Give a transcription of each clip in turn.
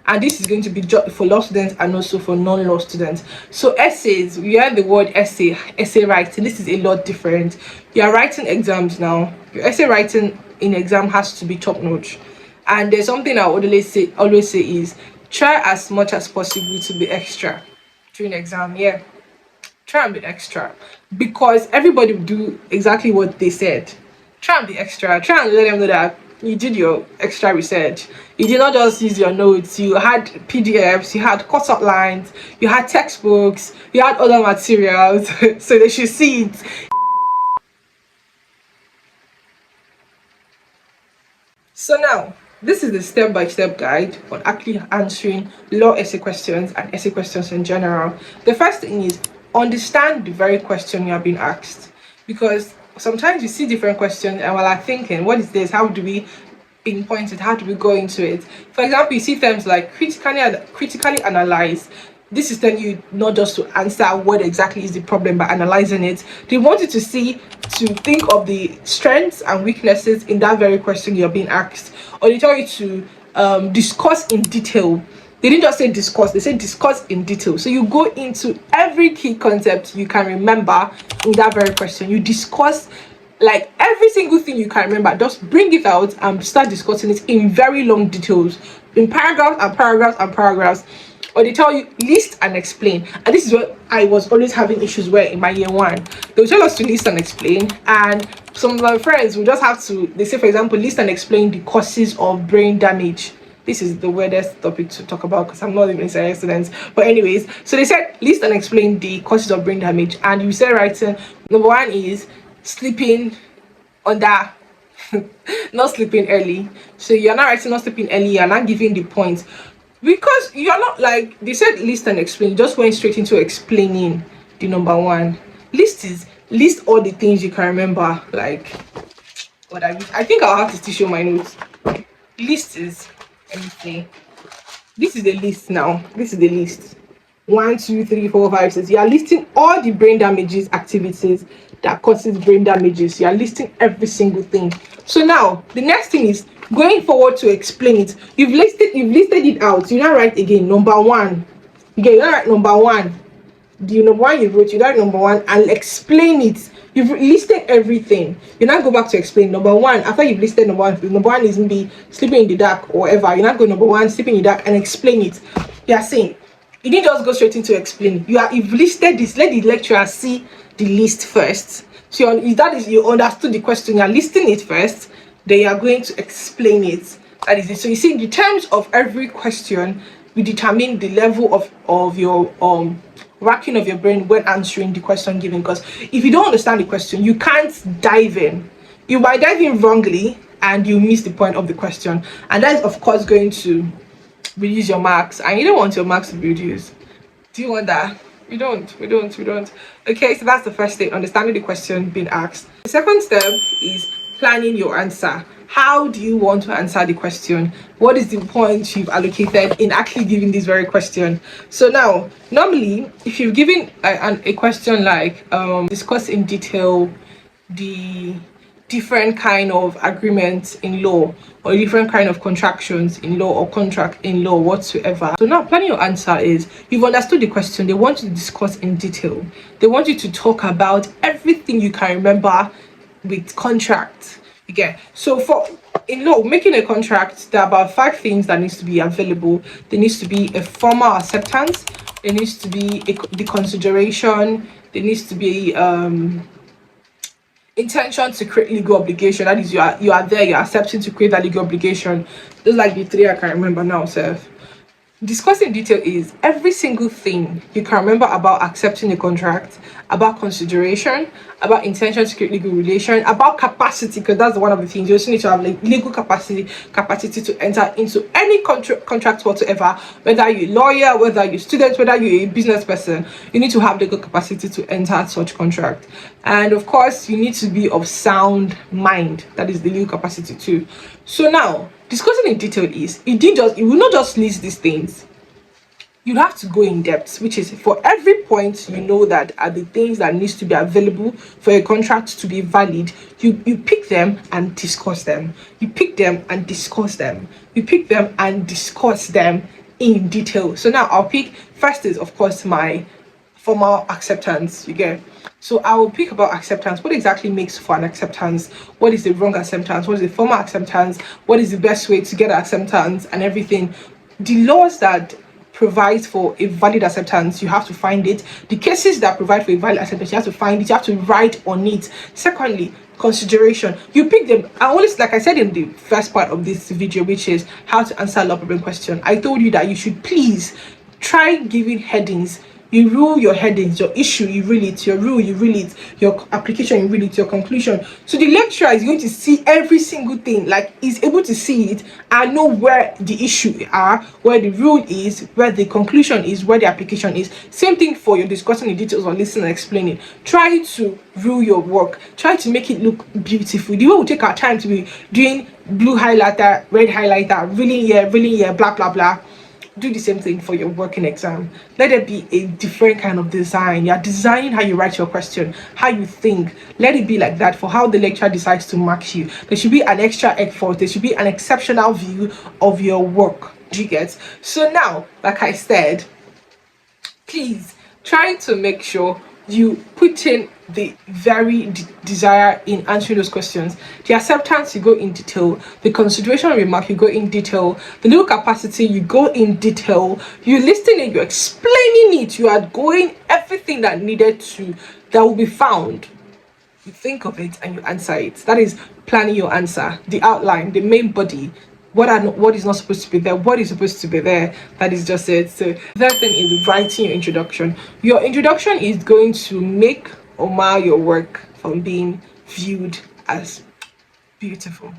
and this is going to be for law students and also for non-law students. So essays, we heard the word essay writing. This is a lot different. You are writing exams now. Your essay writing in exam has to be top notch. And there's something I always say is try as much as possible to be extra during exam. Yeah, try and be extra, because everybody will do exactly what they said. Try and be extra. Try and let them know that you did your extra research. You did not just use your notes. You had PDFs, you had cut outlines, you had textbooks, you had other materials, so they should see it. So now, this is the step-by-step guide on actually answering law essay questions and essay questions in general. The first thing is understand the very question you are being asked, because sometimes you see different questions and while I'm thinking, what is this? How do we pinpoint it? How do we go into it? For example, you see terms like critically analyze. This is telling you not just to answer what exactly is the problem by analyzing it. They want you to think of the strengths and weaknesses in that very question you're being asked, or they tell you to discuss in detail. They didn't just say discuss, they said discuss in detail. So you go into every key concept you can remember in that very question. You discuss like every single thing you can remember, just bring it out and start discussing it in very long details, in paragraphs and paragraphs and paragraphs. Or they tell you list and explain, and this is what I was always having issues with in my year one. They'll tell us to list and explain, and some of my friends will just have to, they say for example, list and explain the causes of brain damage. This is the weirdest topic to talk about because I'm not even science students, but anyways, so they said list and explain the causes of brain damage, and you said writing number one is sleeping under not sleeping early. So you're not writing not sleeping early, you're not giving the points, because you're not, like they said list and explain, you just went straight into explaining the number one. List all the things you can remember, like what I think I'll have to still show my notes. List is, let me see, this is the list now. This is the list. 1, 2, 3, 4, 5, 6. You are listing all the brain damages activities that causes brain damages. You are listing every single thing. So now the next thing is going forward to explain it. You've listed it out. You now write again number one. You now write number one. The number one you wrote, you write number one and explain it. You've listed everything. You now go back to explain number one. After you've listed number one is maybe sleeping in the dark or whatever. You now go number one, sleeping in the dark, and explain it. You are saying you didn't just go straight into explaining. You've listed this. Let the lecturer see the list first. So you understood the question. You're listing it first. Then you are going to explain it. That is it. So you see, the terms of every question will determine the level of your working of your brain when answering the question given. Because if you don't understand the question, you can't dive in. You might dive in wrongly and you miss the point of the question, and that is of course going to reduce your marks, and you don't want your marks to be reduced. Do you want that? We don't. Okay, so that's the first thing, understanding the question being asked. The second step is planning your answer. How do you want to answer the question? What is the point you've allocated in actually giving this very question? So now, normally, if you've given a question like discuss in detail the different kind of agreements in law, or different kind of contractions in law or contract in law whatsoever. So now planning your answer is, you've understood the question, they want you to discuss in detail, they want you to talk about everything you can remember with contract. Again, so for in law, making a contract, there are about 5 things that needs to be available. There needs to be a formal acceptance, there needs to be the consideration, there needs to be intention to create legal obligation. That is, you are there, you're accepting to create that legal obligation. Those like the 3 I can remember now, Seth. Discussing detail is every single thing you can remember about accepting a contract, about consideration, about intention to create legal relation, about capacity, because that's one of the things you also need to have, like legal capacity to enter into any contract whatsoever. Whether you're a lawyer, whether you're a student, whether you're a business person, you need to have legal capacity to enter such contract. And of course, you need to be of sound mind. That is the legal capacity too. So now, discussing in detail is, you will not just list these things. You have to go in depth, which is for every point you know that are the things that needs to be available for a contract to be valid. You pick them and discuss them. You pick them and discuss them. You pick them and discuss them in detail. So now I'll pick, first is of course my formal acceptance, you get. So I will pick about acceptance. What exactly makes for an acceptance? What is the wrong acceptance? What is the formal acceptance? What is the best way to get acceptance and everything? The laws that provide for a valid acceptance, you have to find it. The cases that provide for a valid acceptance, you have to find it. You have to write on it. Secondly, consideration. You pick them. I always, like I said in the first part of this video, which is how to answer a law problem question, I told you that you should please try giving headings. You rule your headings, your issue, you rule it, your rule, you rule it, your application, you rule it, your conclusion. So the lecturer is going to see every single thing, like he's able to see it and know where the issue are, where the rule is, where the conclusion is, where the application is. Same thing for your discussing the details or listening and explaining. Try to rule your work. Try to make it look beautiful. The way we take our time to be doing blue highlighter, red highlighter, really here, blah, blah, blah. Do the same thing for your working exam. Let it be a different kind of design. You're designing how you write your question, how you think. Let it be like that for how the lecturer decides to mark you. There should be an extra effort. There should be an exceptional view of your work. Do you get? So now, like I said, please try to make sure you put in the very desire in answering those questions. The acceptance, you go in detail. The consideration remark, you go in detail. The legal capacity, you go in detail. You listening, you're explaining it. You are going everything that needed to, that will be found. You think of it and you answer it. That is planning your answer. The outline, the main body. What is not supposed to be there, what is supposed to be there. That is just it. So that thing is writing your introduction. Your introduction is going to make or mar your work from being viewed as beautiful.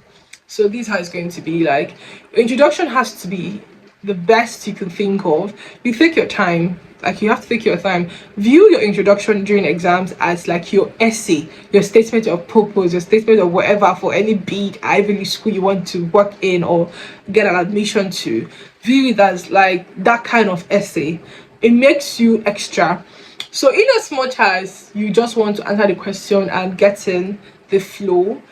So this is how it's going to be. Like, your introduction has to be the best you can think of. You take your time. Like, you have to take your time. View your introduction during exams as like your essay, your statement of purpose, your statement of whatever for any big Ivy League school you want to work in or get an admission to. View it as like that kind of essay. It makes you extra. So in as much as you just want to answer the question and get in the flow,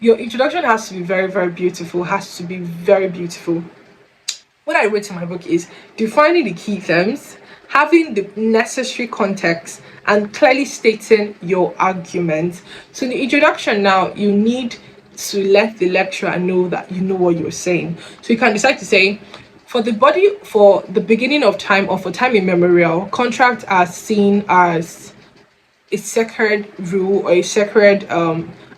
your introduction has to be very, very beautiful, has to be very beautiful. What I wrote in my book is defining the key terms, having the necessary context, and clearly stating your argument. So in the introduction now, you need to let the lecturer know that you know what you're saying. So you can decide to say, for the body, for the beginning of time or for time immemorial, contracts are seen as a sacred rule or a sacred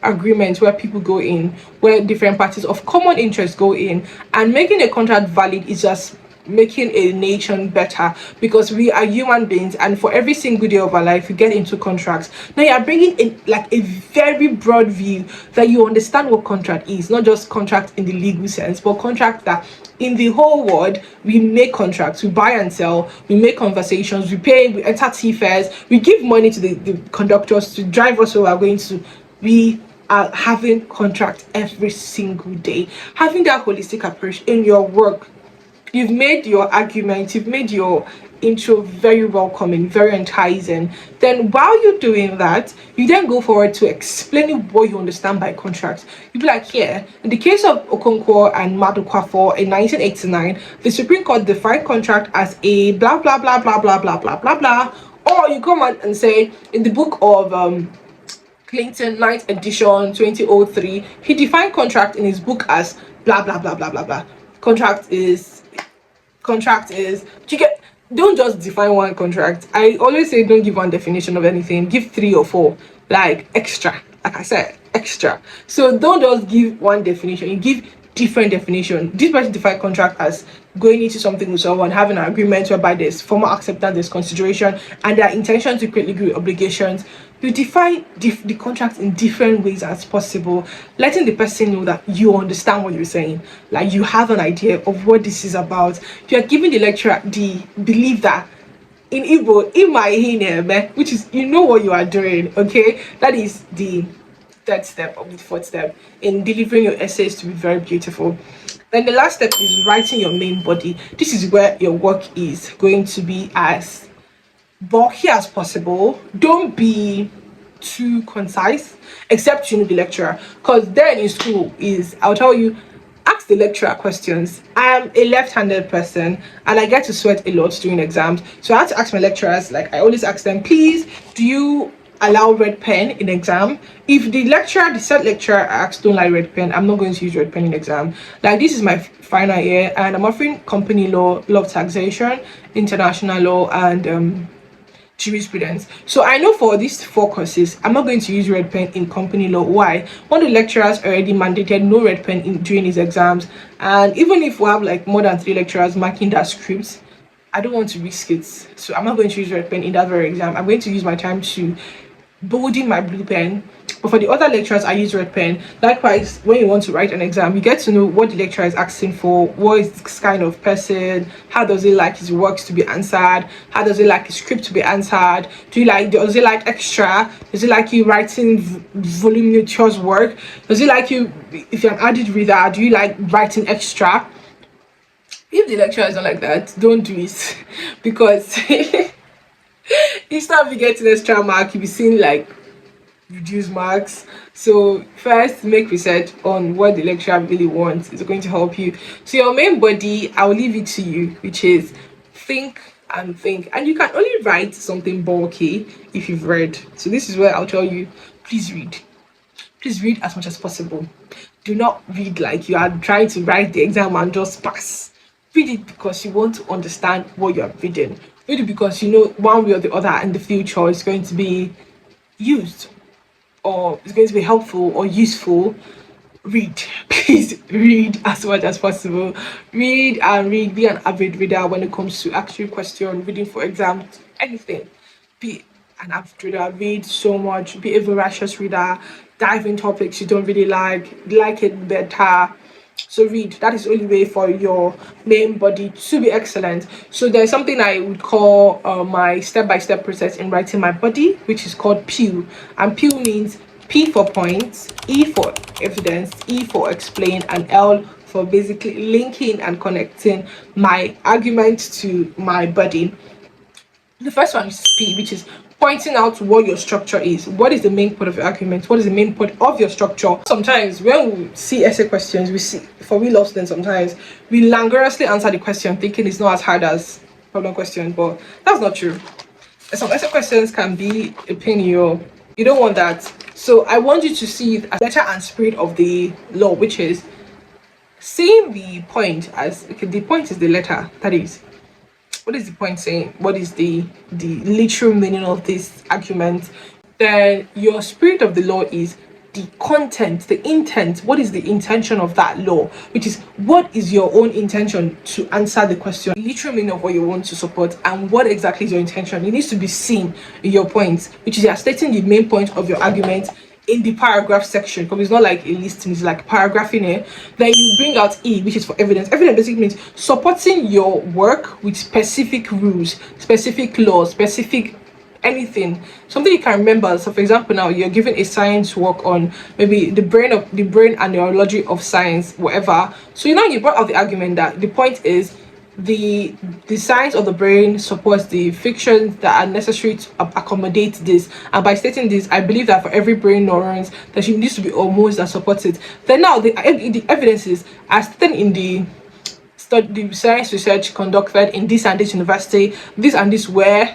agreement where people go in, where different parties of common interest go in, and making a contract valid is just making a nation better, because we are human beings and for every single day of our life we get into contracts. Now you are bringing in like a very broad view that you understand what contract is, not just contract in the legal sense, but contract that in the whole world we make contracts, we buy and sell, we make conversations, we pay, we enter tea fairs, we give money to the conductors to drive us where we're going to. We are having contract every single day. Having that holistic approach in your work, you've made your argument, you've made your intro very welcoming, very enticing. Then while you're doing that, you then go forward to explaining what you understand by contract. You'd be like, here, in the case of Okonkwo and Madukwafo in 1989, the Supreme Court defined contract as a blah blah blah blah blah blah blah blah blah. Or you come out and say, in the book of Clinton 9th edition 2003, he defined contract in his book as blah blah blah blah blah blah. Contract is, you get, don't just define one contract. I always say don't give one definition of anything, give 3 or 4, like extra, like I said, extra. So don't just give one definition, you give different definition. This person define contract as going into something with someone, having an agreement whereby there's formal acceptance, there's consideration, and their intention to create legal obligations. You define the contract in different ways as possible, letting the person know that you understand what you're saying, like you have an idea of what this is about. You're giving the lecturer the belief that in Igbo, in my hine, which is, you know what you are doing, okay? That is the third step or the fourth step in delivering your essays to be very beautiful. Then the last step is writing your main body. This is where your work is going to be as bulky as possible. Don't be too concise, except you know the lecturer, because then in school is, I'll tell you, ask the lecturer questions. I am a left-handed person and I get to sweat a lot during exams. So I had to ask my lecturers, like I always ask them, please, do you allow red pen in exam? If the lecturer, the said lecturer asks don't like red pen, I'm not going to use red pen in exam. Like this is my final year and I'm offering company law, law of taxation, international law, and jurisprudence. So I know for these 4 courses, I'm not going to use red pen in company law. Why? One of the lecturers already mandated no red pen during his exams, and even if we have like more than 3 lecturers marking that script, I don't want to risk it. So I'm not going to use red pen in that very exam. I'm going to use my time to bolding my blue pen. But for the other lecturers, I use red pen. Likewise, when you want to write an exam, you get to know what the lecturer is asking for, what is this kind of person, how does he like his works to be answered, how does he like his script to be answered, does he like extra, does he like you writing voluminous work, does he like you, if you're an added reader, do you like writing extra? If the lecturer is not like that, don't do it because instead of you getting extra mark, you'll be seeing like reduced marks. So first, make research on what the lecturer really wants. It's going to help you. So your main body, I'll leave it to you, which is think and think. And you can only write something bulky if you've read. So this is where I'll tell you, please read. Please read as much as possible. Do not read like you are trying to write the exam and just pass. Read it because you want to understand what you're reading. Read it because you know one way or the other in the future is going to be used or it's going to be helpful or useful. Read. Please read as much as possible. Read and read. Be an avid reader when it comes to actual question, reading for exams, anything. Be an avid reader. Read so much. Be a voracious reader. Dive in topics you don't really like it better. So read. That is the only way for your main body to be excellent. So there's something I would call my step-by-step process in writing my body, which is called PEW. And PEW means P for points, E for evidence, E for explain, and L for basically linking and connecting my argument to my body. The first one is P, which is pointing out what your structure is. What is the main point of your argument? What is the main point of your structure? Sometimes when we see essay questions, we see, for we law students, sometimes we languorously answer the question thinking it's not as hard as problem question, but that's not true. Some essay questions can be a pain in your, you don't want that. So I want you to see it as letter and spirit of the law, which is seeing the point as, okay, the point is the letter, that is, what is the point saying? What is the literal meaning of this argument? Then your spirit of the law is the content, the intent. What is the intention of that law? Which is, what is your own intention to answer the question? The literal meaning of what you want to support and what exactly is your intention. It needs to be seen in your points, which is you're stating the main point of your argument in the paragraph section, because it's not like a listing, it's like paragraph in here. Then you bring out E, which is for evidence. Evidence basically means supporting your work with specific rules, specific laws, specific anything, something you can remember. So for example, now you're given a science work on maybe the brain and neurology of science, whatever. So you brought out the argument that the point is the science of the brain supports the fictions that are necessary to accommodate this, and by stating this, I believe that for every brain neurons there should needs to be hormones that support it. Then now the evidence is as stated in the science research conducted in this and this university, this and this were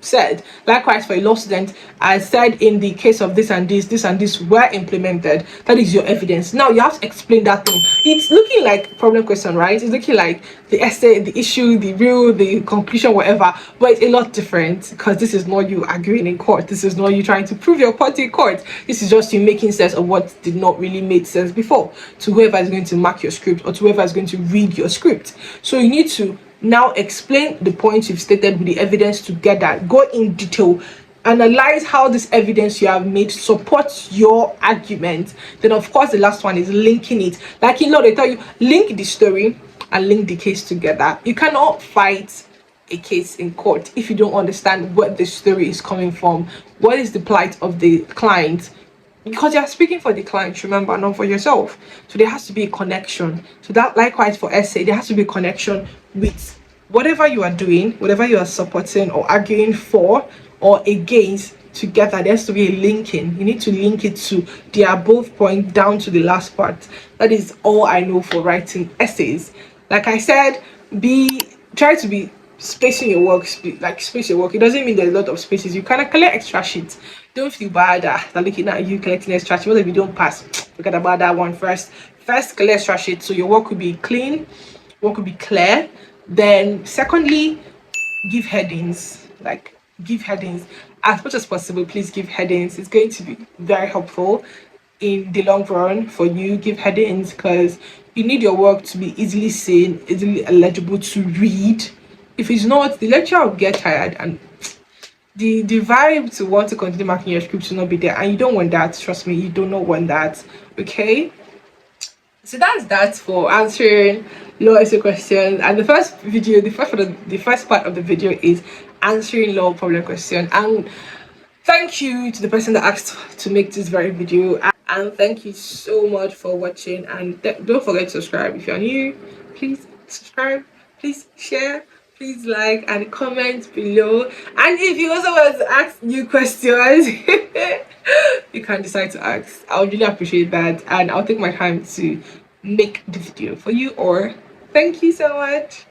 said. Likewise for a law student, as said in the case of this and this were implemented. That is your evidence. Now you have to explain that thing. It's looking like problem question, right? It's looking like the essay, the issue, the rule, the conclusion, whatever, but it's a lot different because this is not you arguing in court. This is not you trying to prove your point in court. This is just you making sense of what did not really make sense before to whoever is going to mark your script or to whoever is going to read your script. So you need to now explain the points you've stated with the evidence together. Go in detail. Analyze how this evidence you have made supports your argument. Then of course the last one is linking it. Like in law, they tell you link the story and link the case together. You cannot fight a case in court if you don't understand where the story is coming from. What is the plight of the client? Because you're speaking for the client, remember, not for yourself. So there has to be a connection. So that likewise for essay, there has to be a connection with whatever you are doing, whatever you are supporting or arguing for or against. together. There has to be a linking. You need to link it to the above point down to the last part. That is all I know for writing essays. Like I said, try to be spacing your work, like space your work. It doesn't mean there's a lot of spaces. You kind of collect extra sheets. Don't feel bad that they're looking at you collecting extra sheets. What if you don't pass? Forget about that one first. First, collect extra sheets so your work will be clean, work will be clear. Then, secondly, give headings. Like, give headings as much as possible. Please give headings. It's going to be very helpful in the long run for you. Give headings because you need your work to be easily seen, easily legible to read. If it's not, the lecturer will get tired, and the vibe to want to continue marking your script will not be there, and you don't want that. Trust me, you do not want that. Okay, so that's that for answering law essay questions. And the first video, the first part of the video is answering law problem question. And thank you to the person that asked to make this very video, and thank you so much for watching. And don't forget to subscribe if you're new. Please subscribe, please share, please like and comment below. And if you also want to ask new questions, you can decide to ask. I would really appreciate that, and I'll take my time to make the video for you. Or thank you so much.